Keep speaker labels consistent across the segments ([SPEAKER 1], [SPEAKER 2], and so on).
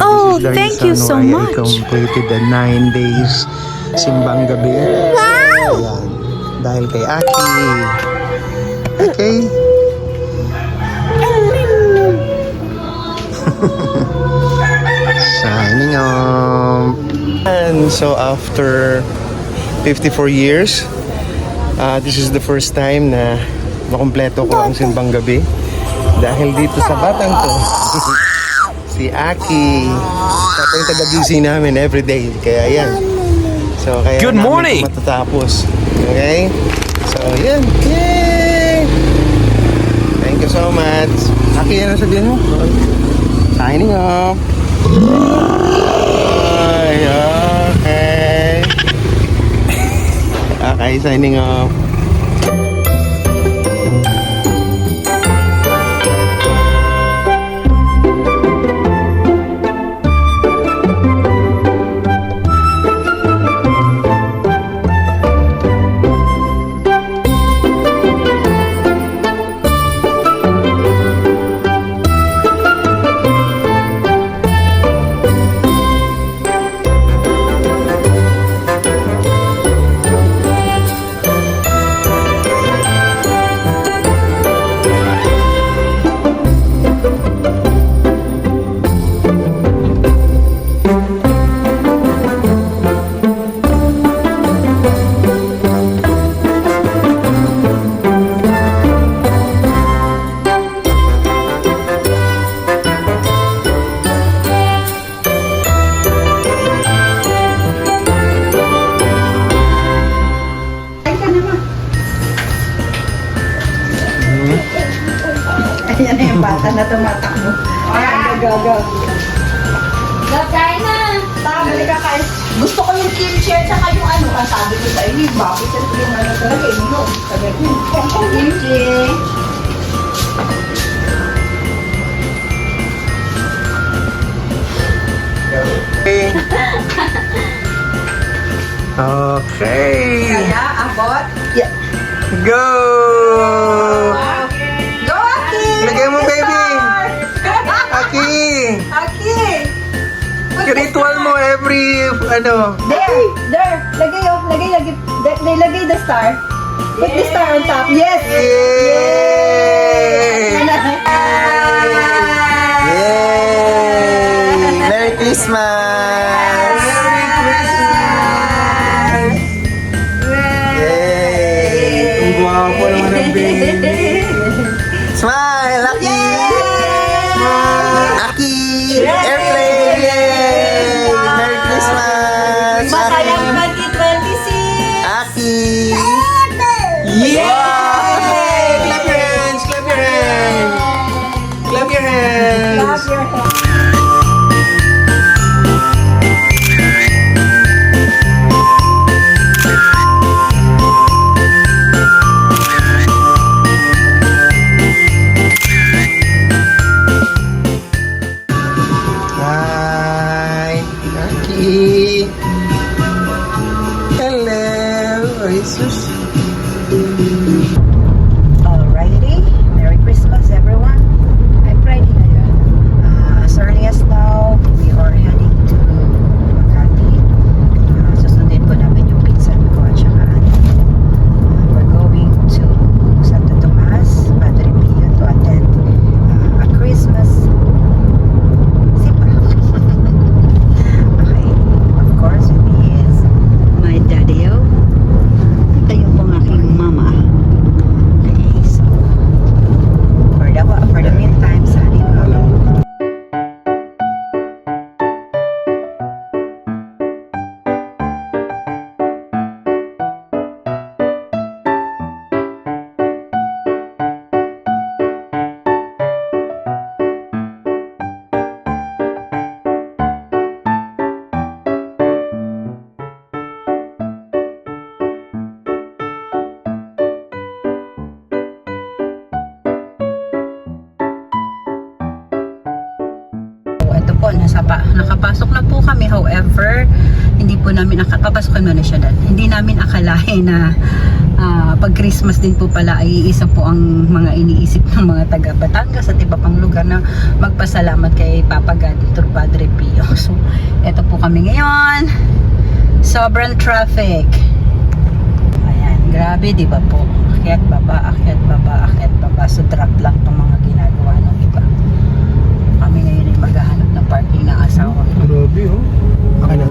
[SPEAKER 1] Oh, thank you so much.
[SPEAKER 2] I completed the 9 days simbang gabi. Wow! Ayan. Dahil kay Aki. Okay? Signing off. And so after 54 years, this is the first time na makumpleto ko ang simbang gabi. Dahil dito sa batang to, si Aki, ito yung taga-busy namin everyday. Kaya yan. So, kaya
[SPEAKER 3] Good morning!
[SPEAKER 2] Matatapos. Okay? So, yan. Yay! Thank you so much. Aki, ano sabihin mo? Signing off. Okay. Okay, signing off.
[SPEAKER 4] Ayan na yung bata na tumatakbo. Ayan, gaga.
[SPEAKER 5] Kain na!
[SPEAKER 4] Balik ka kain. Gusto ko yung kimchi at saka yung ano. Ang sabi ko sa inyo, bakit yung ano talaga, inyo. Sabi ko, kimchi.
[SPEAKER 2] Okay.
[SPEAKER 4] Kaya, abot. Yeah.
[SPEAKER 2] Go!
[SPEAKER 4] Go, Aki!
[SPEAKER 2] Lagay mo, baby! Aki!
[SPEAKER 4] Aki!
[SPEAKER 2] Ritual mo every, ano?
[SPEAKER 4] There. Lagay, oh. Lagay. Lagay the star. Put the star on top. Yes!
[SPEAKER 2] Yay! Yay! Merry Christmas! Merry Christmas! Yay! Ang gwapo naman ang baby! Smile, Aki! Aki! Airplane! Yay! Merry Christmas!
[SPEAKER 4] Masayang
[SPEAKER 2] Aki!
[SPEAKER 4] 2026!
[SPEAKER 2] Aki! Yay! Clap your hands! Clap your hands! Clap your hands!
[SPEAKER 4] Clap your hands.
[SPEAKER 2] Hi, Aki. Hello. Ay, sus.
[SPEAKER 4] Alrighty. Merry Christmas, everyone. I'm Friday ngayon. As early as nakapasok na po kami. However, hindi po namin papasukan mo na siya dad. Hindi namin akalain na pag Christmas din po pala ay isa po ang mga iniisip ng mga taga Batangas at iba pang lugar na magpasalamat kay Papa God through Padre Pio. So, eto po kami ngayon. Sobrang traffic. Ayan, grabe, di ba po? Akyat baba, akyat baba, akyat baba. So, drop lang itong mga ginagawa ng iba. Kami ngayon ay maghahanap ng parking ng asawa ko.
[SPEAKER 2] Grabe, oh. Baka na.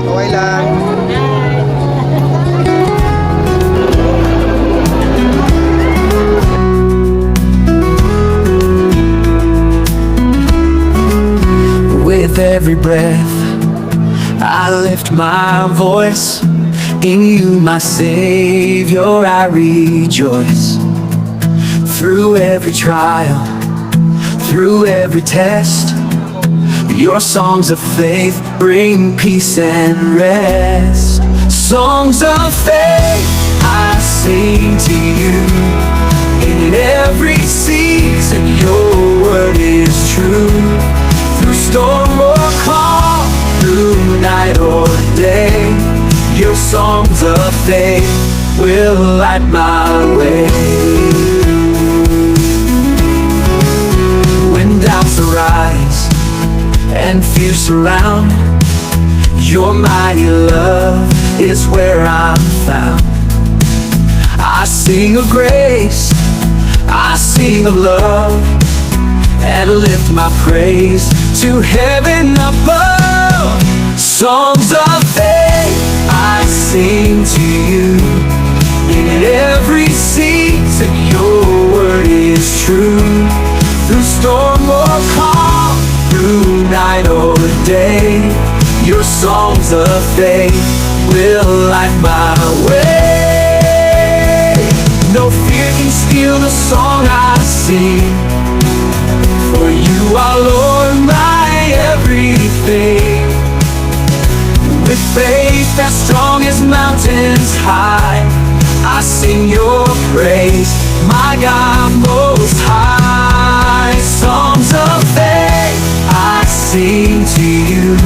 [SPEAKER 2] Okay lang.
[SPEAKER 3] With every breath, I lift my voice. In you, my Savior, I rejoice. Through every trial, through every test, your songs of faith bring peace and rest. Songs of faith I sing to you. In every season, your word is true. Through storm or calm, through night or day, your songs of faith will light my way. When doubts arise and fears surround, your mighty love is where I'm found. I sing of grace, I sing of love, and lift my praise to heaven above. Songs of faith I sing to you. In every season your word is true. Through storm or calm, through night or day, your songs of faith will light my way. No fear can steal the song I sing, for you are Lord, my everything. With faith as strong as mountains high, I sing your praise, my God most high. Songs of faith I sing to you.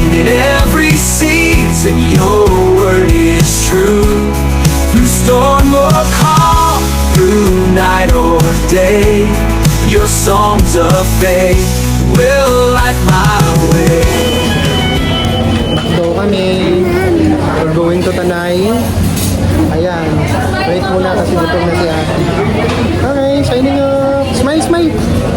[SPEAKER 3] In every season your word is true. Through storm or calm, through night or day, your songs of faith will light my way.
[SPEAKER 2] Takbo kami. We're going to Tanay. Ayan. Wait muna kasi gutom na siya. Okay, signing up. Smile, smile.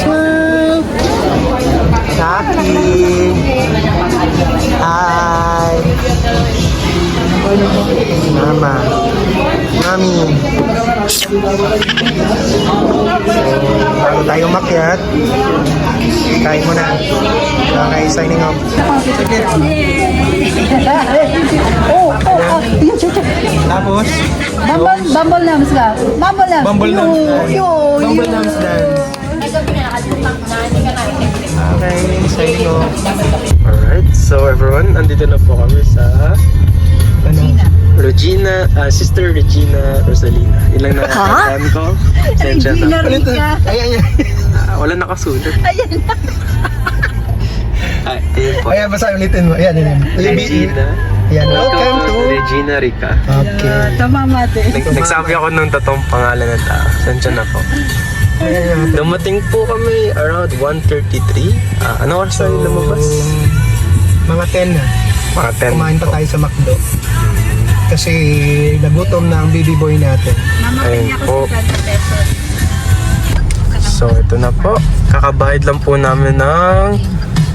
[SPEAKER 2] Smile. Saki. Hi. Bago tayo makyat, kain mo na. Okay, signing off. Tapos,
[SPEAKER 4] Bumble nams ka. Bumble nams.
[SPEAKER 2] Bumble Nams dance. Bumble Nams dance. Okay, signing off. Alright, so everyone, andito na po kami sa Regina, Sister Regina Rosalina. Ilang nakakatahan ko.
[SPEAKER 4] Regina Rica.
[SPEAKER 2] Ayan. Wala nakasulat.
[SPEAKER 4] Ayan.
[SPEAKER 2] Ayan po. Ayan, basta ulitin mo. Ayan.
[SPEAKER 3] Regina.
[SPEAKER 2] Ayan, welcome to...
[SPEAKER 3] Regina Rica.
[SPEAKER 2] Okay.
[SPEAKER 4] Tama mate.
[SPEAKER 3] Nagsabi ako ng totoong pangalan ng tao. Saan na po?
[SPEAKER 2] Ayan.
[SPEAKER 3] Dumating po kami around 1:33. Ano oras tayo lumabas?
[SPEAKER 2] Mga 10 na.
[SPEAKER 3] Mga 10
[SPEAKER 2] Kumain pa
[SPEAKER 3] po.
[SPEAKER 2] tayo sa McDo. Kasi nagutom na ang baby boy natin.
[SPEAKER 3] Ayun po. So ito na po. Kakabayad lang po namin ng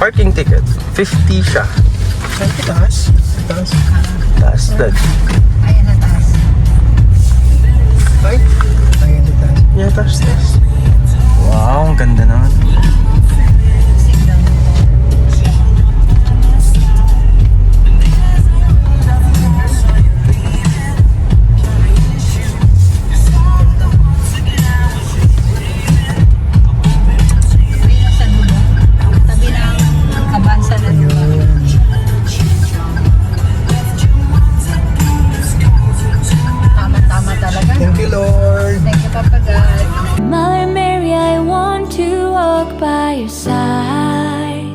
[SPEAKER 3] parking ticket. 50 siya.
[SPEAKER 2] Taas. Taas.
[SPEAKER 3] Taas dad.
[SPEAKER 4] Ayan na taas.
[SPEAKER 2] Ay. Ayan na taas.
[SPEAKER 3] Yeah, taas. Wow, ang ganda naman.
[SPEAKER 4] Sa dulo. Tabi ng kabansa na dulo. Tama-tama talaga.
[SPEAKER 2] Thank you, Lord.
[SPEAKER 4] Thank you, Papa God.
[SPEAKER 5] Mother Mary, I want to walk by your side.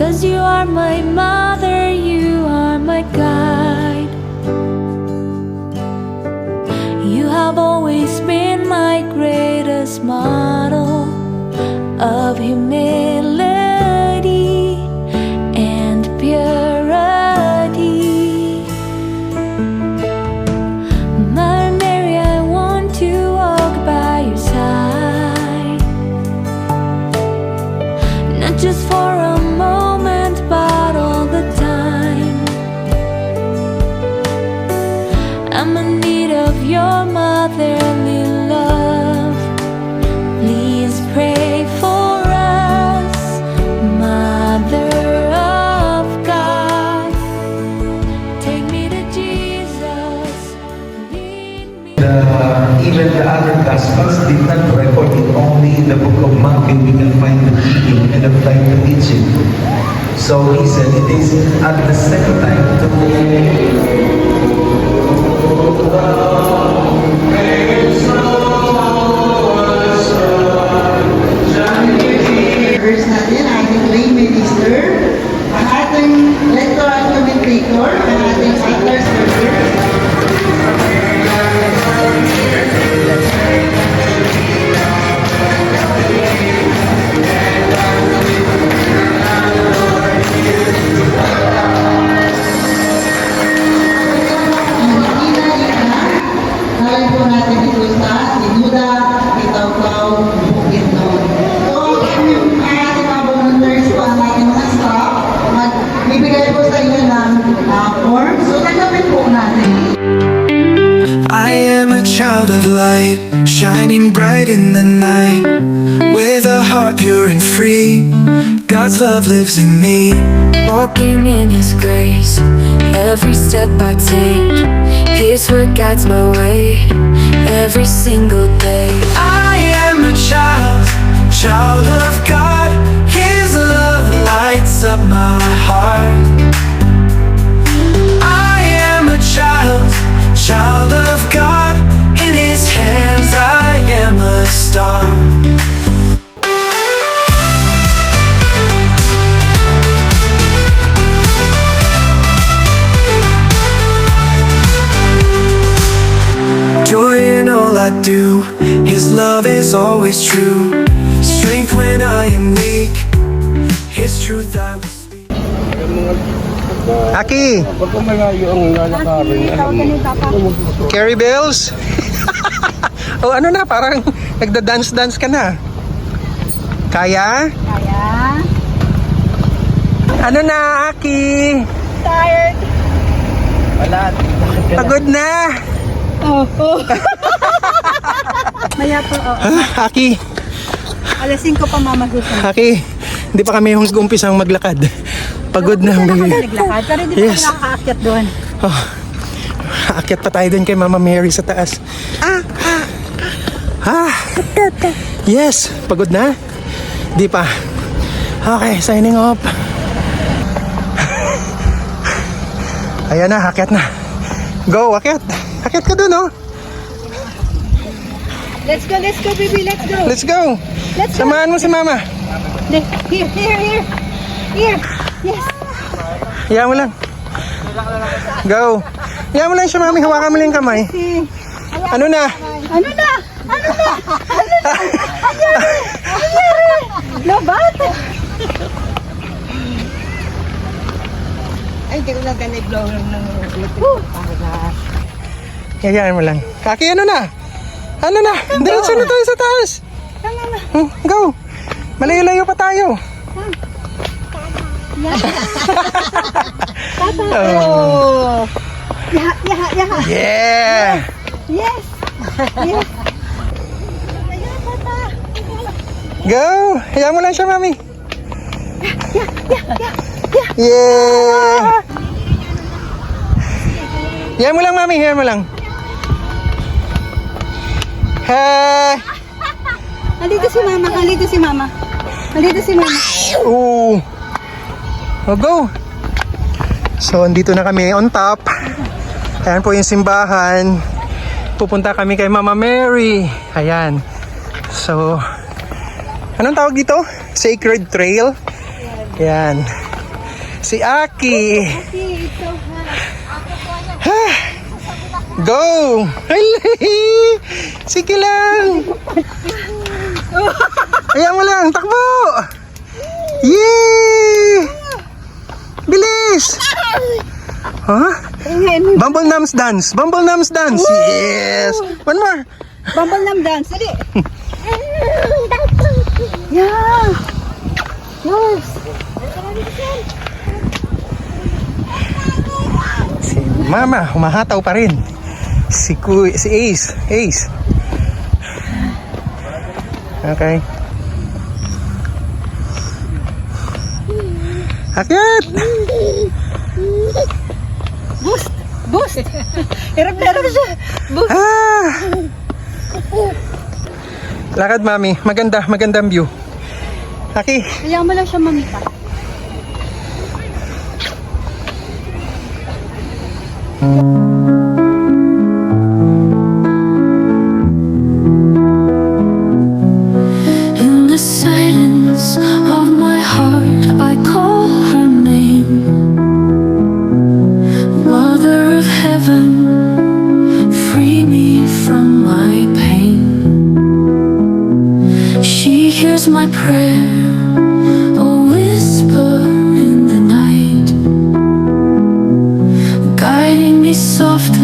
[SPEAKER 5] 'Cause you are my mother, you are my guide. You have always been my greatest model of humility and purity. Mother Mary, I want to walk by your side, not just for a moment, but all the time. I'm in need of your motherly love. Please pray for us, Mother of God. Take me to Jesus, lead me.
[SPEAKER 6] Even the other Gospels did not record it. Only in the book of Matthew we can find the feeding and the flight to Egypt. So he said it is at the second time to
[SPEAKER 7] Verse natin, ating lay minister, ang ating lector at commentator, ang ating altar server. Nalay po natin ito sa Sinuda, Itaw-Taw, Bukidnon. So, ang ating mga volunteers po, ang ating mga staff, magbibigay po sa inyo ng form. So, tanggapin po natin.
[SPEAKER 3] I am a child of light, shining bright in the night. With a heart pure and free, God's love lives in me.
[SPEAKER 5] Walking in His grace, every step I take, His word guides my way, every single day.
[SPEAKER 3] I am a child of God. His love lights up my heart. I am a child of God. In His hands I am a star. Joy in all I do, His love is always true. Strength when I am weak, His truth I will speak.
[SPEAKER 2] Aki! Carry bells? Oh, ano na, parang nagda-dance-dance ka na. Kaya?
[SPEAKER 4] Kaya?
[SPEAKER 2] Ano na, Aki?
[SPEAKER 4] Tired.
[SPEAKER 2] Pagod na.
[SPEAKER 4] Maya po,
[SPEAKER 2] Aki,
[SPEAKER 4] alas 5 pa mama susunod.
[SPEAKER 2] Aki, hindi pa kami umpisang maglakad. Pagod na ang baby.
[SPEAKER 4] Naglakad, pero hindi
[SPEAKER 2] Yes.
[SPEAKER 4] pa kami nakakaakyat doon.
[SPEAKER 2] Oh, aakyat pa tayo dun kay Mama Mary sa taas. Yes, pagod na? Di pa. Okay, signing off. Ayan na, akyat na. Go, akyat. Akyat ka dun, oh.
[SPEAKER 4] Let's go, baby, let's go.
[SPEAKER 2] Let's go.
[SPEAKER 4] Let's go.
[SPEAKER 2] Samahan mo si Mama.
[SPEAKER 4] Here. Here. Yes.
[SPEAKER 2] Hayaan mo lang. Go. Hayaan mo lang siya, Mami. Hawakan mo lang yung kamay. Ano na?
[SPEAKER 4] Ano na? Labat? Ay, hindi ko na ganay blow ng
[SPEAKER 2] Hayaan mo lang. Kaki, ano na? Ano na? Diretso na tayo sa taas. Go. Malayo-layo pa tayo.
[SPEAKER 4] Oh. Yaha.
[SPEAKER 2] Yeah.
[SPEAKER 4] Yes.
[SPEAKER 2] Go. Hayaan mo lang siya, Mami. Yeah. Hayaan mo lang, Mami. Hayaan mo lang. Hey.
[SPEAKER 4] Nandito si mama.
[SPEAKER 2] Ooh. Oh, go. So, andito na kami on top. Ayan po yung simbahan. Pupunta kami kay Mama Mary. Ayan. So, anong tawag dito? Sacred Trail? Ayan. Si Aki. Go! Sige lang. Ayan mo lang, takbo! Yay! Bilis! Huh? Bumble Nums dance! Bumble Nums dance! Yes! One more!
[SPEAKER 4] Bumble Nam dance. Dali. Yeah. Yes.
[SPEAKER 2] Si Mama, humahataw pa rin. Si Ace. Okay. Akyat!
[SPEAKER 4] Boost. Hirap siya. Boost.
[SPEAKER 2] Lakad, Mami. Magandang view. Aki.
[SPEAKER 4] Kaya mo lang siya mamita.
[SPEAKER 5] In the silence of my heart, I call her name. Mother of heaven, free me from my pain. She hears my prayer, a whisper in the night, guiding me softly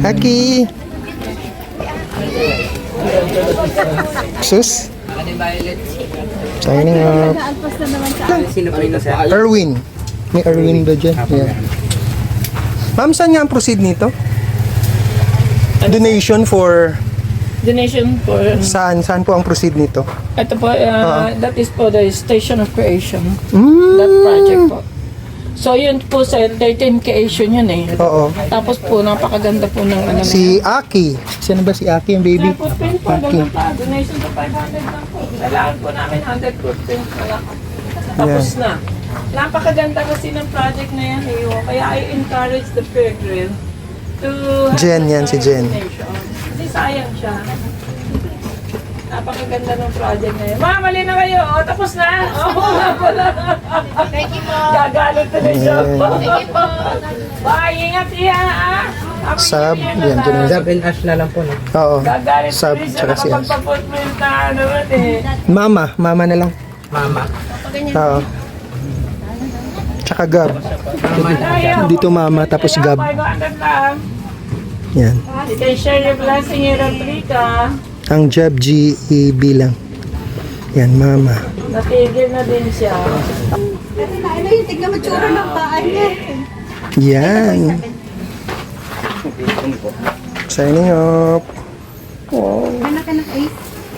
[SPEAKER 2] Aki! Sus? Signing off. Erwin. May Erwin ba dyan? Yeah. Ma'am, saan nga ang proceed nito? Donation for...
[SPEAKER 8] Donation for
[SPEAKER 2] Saan po ang proceed nito?
[SPEAKER 8] ito po, that is po the Station of Creation,
[SPEAKER 2] Mm.
[SPEAKER 8] that project po. So yun po sa 13 creation yun eh.
[SPEAKER 2] Oo.
[SPEAKER 8] Tapos po napakaganda po ng ano
[SPEAKER 2] Si Aki. Sino ba si Aki, yung baby?
[SPEAKER 8] footprint po,
[SPEAKER 2] Aki.
[SPEAKER 8] doon pa, donation to 500 lang po. Kailangan po namin 100 footprint na lang. Tapos na. Napakaganda kasi ng project na yan eh. Kaya I encourage the pilgrim to have
[SPEAKER 2] Jen,
[SPEAKER 8] this
[SPEAKER 2] yan, si Jen.
[SPEAKER 8] donation. Kasi sayang siya. Napakaganda ng project na yun. Mama, mali na kayo. O, tapos na. Oo, nga pala. Thank you po. Gagalit na siya. Thank you po. Bye, ingat iya, ah.
[SPEAKER 2] Sub, yan, dun.
[SPEAKER 9] Sub and Ash na lang po, no?
[SPEAKER 2] Oo.
[SPEAKER 8] Gagalit
[SPEAKER 2] Sub,
[SPEAKER 8] na siya.
[SPEAKER 2] tsaka si Ash.
[SPEAKER 8] Nakapagpa-footprint na naman eh.
[SPEAKER 2] Mama na lang.
[SPEAKER 9] Mama.
[SPEAKER 2] Oo. Tsaka Gab. Dito mama, tapos Gab.
[SPEAKER 8] 500 lang.
[SPEAKER 2] Yan.
[SPEAKER 8] You can share your blessing in Replica.
[SPEAKER 2] Ang Jab G.E.B. lang. Yan, mama.
[SPEAKER 8] Natigil na din siya.
[SPEAKER 4] Ano yung tignan mo tsura ng paa niya.
[SPEAKER 2] Yan. Signing off.
[SPEAKER 4] Anak-anak ay.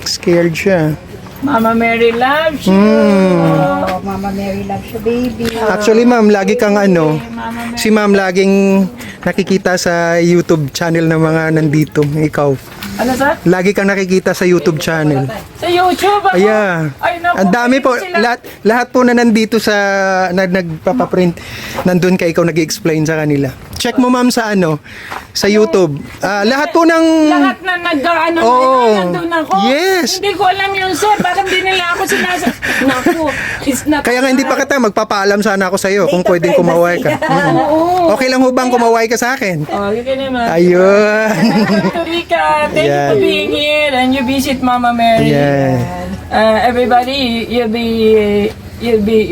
[SPEAKER 2] Scared siya.
[SPEAKER 8] Mama Mary loves you.
[SPEAKER 4] Oh, Mama Mary loves you, baby.
[SPEAKER 2] Actually, ma'am, lagi kang ano, si ma'am laging nakikita sa YouTube channel ng mga nandito. Ikaw.
[SPEAKER 8] Ano sa?
[SPEAKER 2] Lagi kang nakikita sa YouTube channel.
[SPEAKER 8] Sa YouTube ako.
[SPEAKER 2] Yeah.
[SPEAKER 8] Ay, naku,
[SPEAKER 2] Ang dami po,
[SPEAKER 8] sila.
[SPEAKER 2] lahat po na nandito sa, nagpapaprint, nandun ka ikaw nag-explain sa kanila. Check mo ma'am sa ano, sa YouTube. Lahat po ng...
[SPEAKER 8] Lahat na nag-ano
[SPEAKER 2] Oo.
[SPEAKER 8] na nandun ako.
[SPEAKER 2] Yes.
[SPEAKER 8] Hindi ko alam yun, sir. Bakit hindi nila ako sinasa... Naku, it's not...
[SPEAKER 2] Kaya nga hindi pa kita, magpapaalam sana ako sa'yo kung pwedeng kumaway ka. Okay lang ho bang kumaway ka sa akin?
[SPEAKER 8] Oh, you can imagine.
[SPEAKER 2] Ayun.
[SPEAKER 8] Rika, thank you
[SPEAKER 2] Yeah.
[SPEAKER 8] for being here and you visit Mama Mary.
[SPEAKER 2] Yeah.
[SPEAKER 8] Everybody, you'll be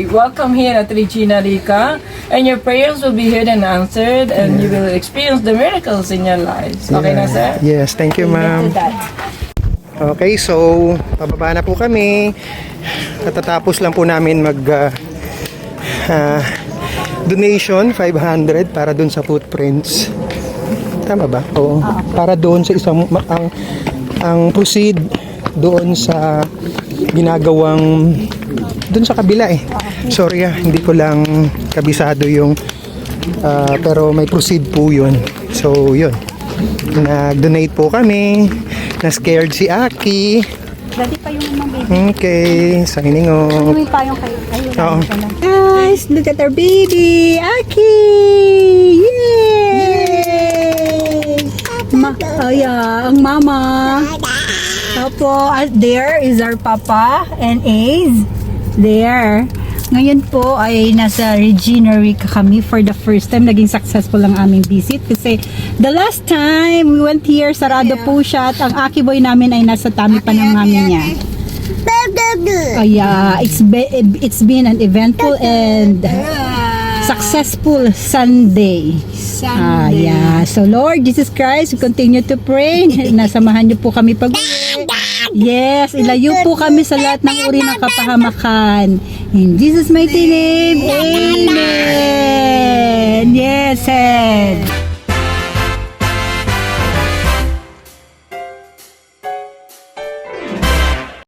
[SPEAKER 8] welcome here at Regina Rica, and your prayers will be heard and answered, and you will experience the miracles in your lives. Okay na, sir?
[SPEAKER 2] Yes, thank you ma'am. Okay, so pababa na po kami. Katatapos lang po namin mag donation 500 para dun sa footprints. Tama ba? Oo. Para doon sa isang ang proceed doon sa ginagawang doon sa kabila eh. Sorry hindi ko lang kabisado yung pero may proceed po yun. So yun. Nag-donate po kami. Na-scared si Aki.
[SPEAKER 4] Ready pa yung mga baby.
[SPEAKER 2] Okay, signing off.
[SPEAKER 4] May payong kayo. Ayun,
[SPEAKER 2] Oo.
[SPEAKER 4] Guys, look at our baby, Aki! Yay! Ang mama. Opo, there is our papa and Ace. There. Ngayon po ay nasa Regina Rica kami for the first time. Naging successful ang aming visit kasi the last time we went here, sarado po siya at ang Aki boy namin ay nasa tummy pa ng mami niya. Kaya it's been an eventful and successful Sunday. Yeah. So Lord Jesus Christ, we continue to pray. Nasamahan niyo po kami pag-uwi. Yes, ilayo po kami sa lahat ng uri ng kapahamakan. In Jesus' mighty name, Amen. Yes, Head.